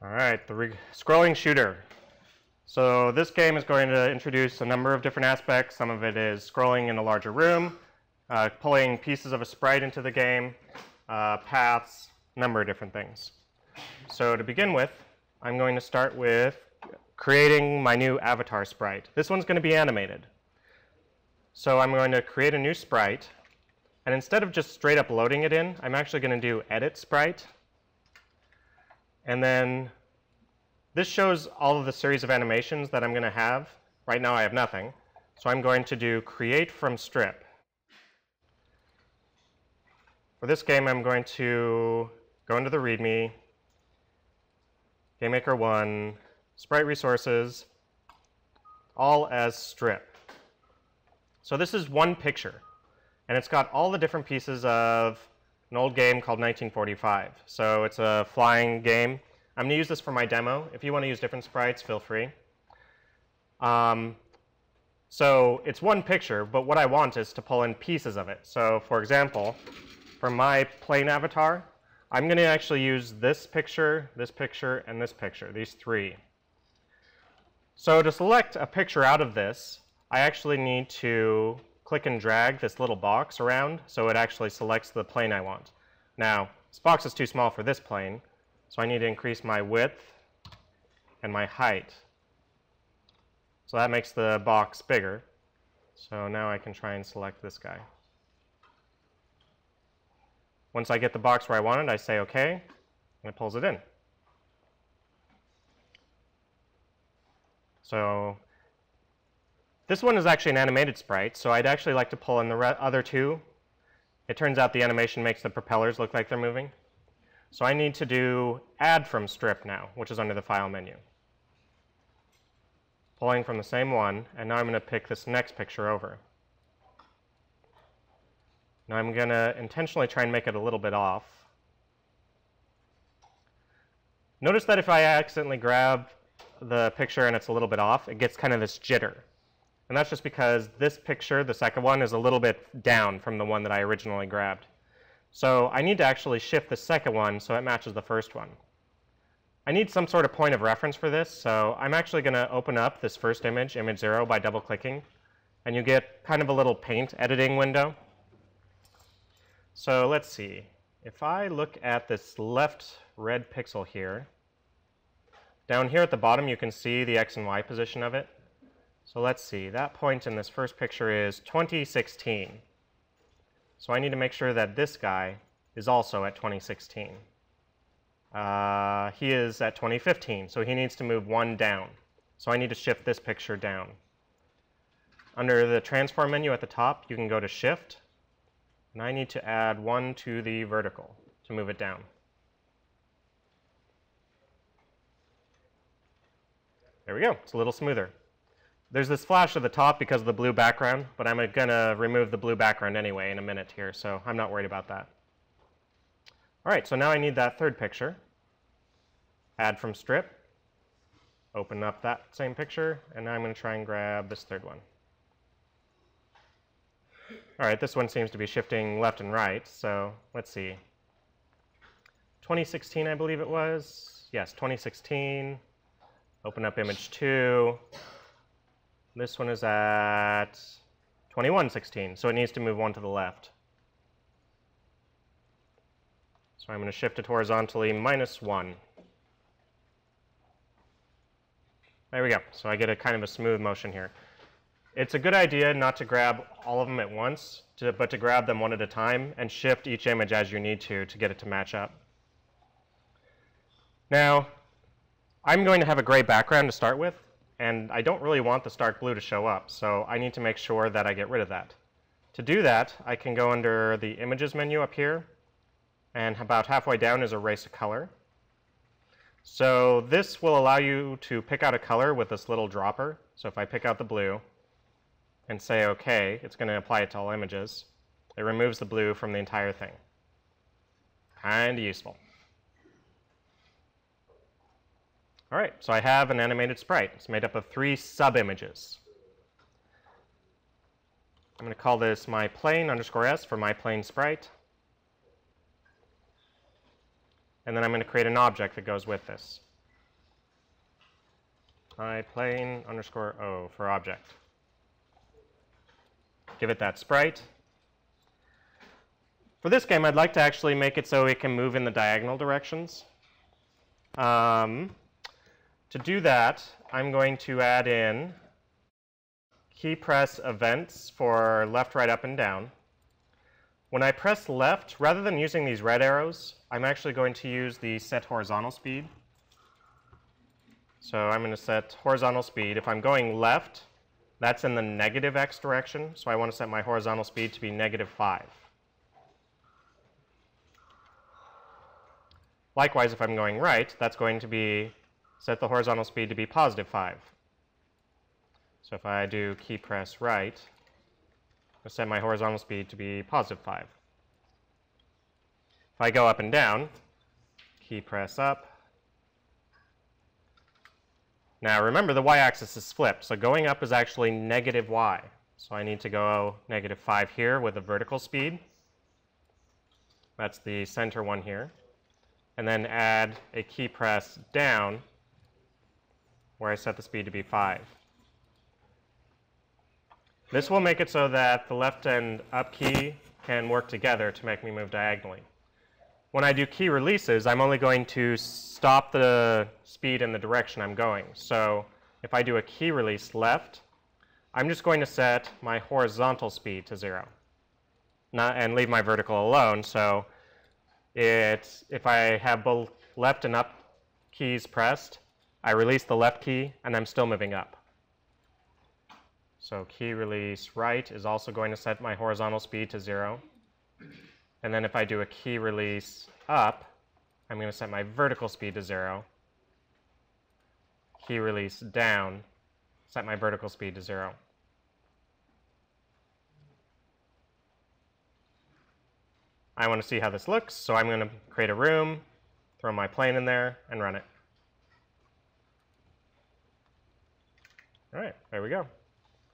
All right, the scrolling shooter. So this game is going to introduce a number of different aspects. Some of it is scrolling in a larger room, pulling pieces of a sprite into the game, paths, a number of different things. So to begin with, I'm going to start with creating my new avatar sprite. This one's going to be animated. So I'm going to create a new sprite, and instead of just straight up loading it in, I'm actually going to do edit sprite. And then this shows all of the series of animations that I'm going to have. Right now I have nothing. So I'm going to do create from strip. For this game, I'm going to go into the README, GameMaker 1, sprite resources, all as strip. So this is one picture, and it's got all the different pieces of an old game called 1945. So it's a flying game. I'm going to use this for my demo. If you want to use different sprites, feel free. So it's one picture, but what I want is to pull in pieces of it. So for example, for my plane avatar, I'm going to actually use this picture, and this picture, these three. So to select a picture out of this, I actually need to click and drag this little box around so it actually selects the plane I want. Now, this box is too small for this plane, so I need to increase my width and my height. So that makes the box bigger. So now I can try and select this guy. Once I get the box where I want it, I say OK, and it pulls it in. So this one is actually an animated sprite, so I'd actually like to pull in the other two. It turns out the animation makes the propellers look like they're moving. So I need to do add from strip now, which is under the file menu. Pulling from the same one, and now I'm going to pick this next picture over. Now I'm going to intentionally try and make it a little bit off. Notice that if I accidentally grab the picture and it's a little bit off, it gets kind of this jitter. And that's just because this picture, the second one, is a little bit down from the one that I originally grabbed. So I need to actually shift the second one so it matches the first one. I need some sort of point of reference for this, so I'm actually going to open up this first image, image 0, by double-clicking, and you get kind of a little paint editing window. So let's see. If I look at this left red pixel here, down here at the bottom you can see the X and Y position of it. So let's see, that point in this first picture is 2016. So I need to make sure that this guy is also at 2016. He is at 2015, so he needs to move one down. So I need to shift this picture down. Under the transform menu at the top, you can go to shift, and I need to add one to the vertical to move it down. There we go, it's a little smoother. There's this flash at the top because of the blue background, but I'm going to remove the blue background anyway in a minute here, so I'm not worried about that. All right, so now I need that third picture. Add from strip. Open up that same picture, and now I'm going to try and grab this third one. All right, this one seems to be shifting left and right, so let's see. 2016, I believe it was. Yes, 2016. Open up image 2. This one is at 2116, so it needs to move one to the left. So I'm going to shift it horizontally -1. There we go. So I get a kind of a smooth motion here. It's a good idea not to grab all of them at once, but to grab them one at a time and shift each image as you need to get it to match up. Now, I'm going to have a gray background to start with, and I don't really want the stark blue to show up, so I need to make sure that I get rid of that. To do that, I can go under the Images menu up here, and about halfway down is Erase a Color. So this will allow you to pick out a color with this little dropper. So if I pick out the blue and say OK, it's going to apply it to all images. It removes the blue from the entire thing. Kind of useful. All right, so I have an animated sprite. It's made up of 3 sub-images. I'm going to call this my plane_s for my plane sprite. And then I'm going to create an object that goes with this. my plane underscore O for object. Give it that sprite. For this game, I'd like to actually make it so it can move in the diagonal directions. To do that, I'm going to add in key press events for left, right, up, and down. When I press left, rather than using these red arrows, I'm actually going to use the set horizontal speed. So I'm going to set horizontal speed. If I'm going left, that's in the negative x direction, so I want to set my horizontal speed to be -5. Likewise, if I'm going right, that's going to be set the horizontal speed to be +5. So if I do key press right, I'll set my horizontal speed to be +5. If I go up and down, key press up. Now remember, the y-axis is flipped, so going up is actually -y. So I need to go -5 here with the vertical speed. That's the center one here. And then add a key press down where I set the speed to be 5. This will make it so that the left and up key can work together to make me move diagonally. When I do key releases, I'm only going to stop the speed in the direction I'm going. So if I do a key release left, I'm just going to set my horizontal speed to 0 and leave my vertical alone. So if I have both left and up keys pressed, I release the left key and I'm still moving up. So key release right is also going to set my horizontal speed to 0. And then if I do a key release up, I'm going to set my vertical speed to 0. Key release down, set my vertical speed to 0. I want to see how this looks, so I'm going to create a room, throw my plane in there, and run it. All right, there we go.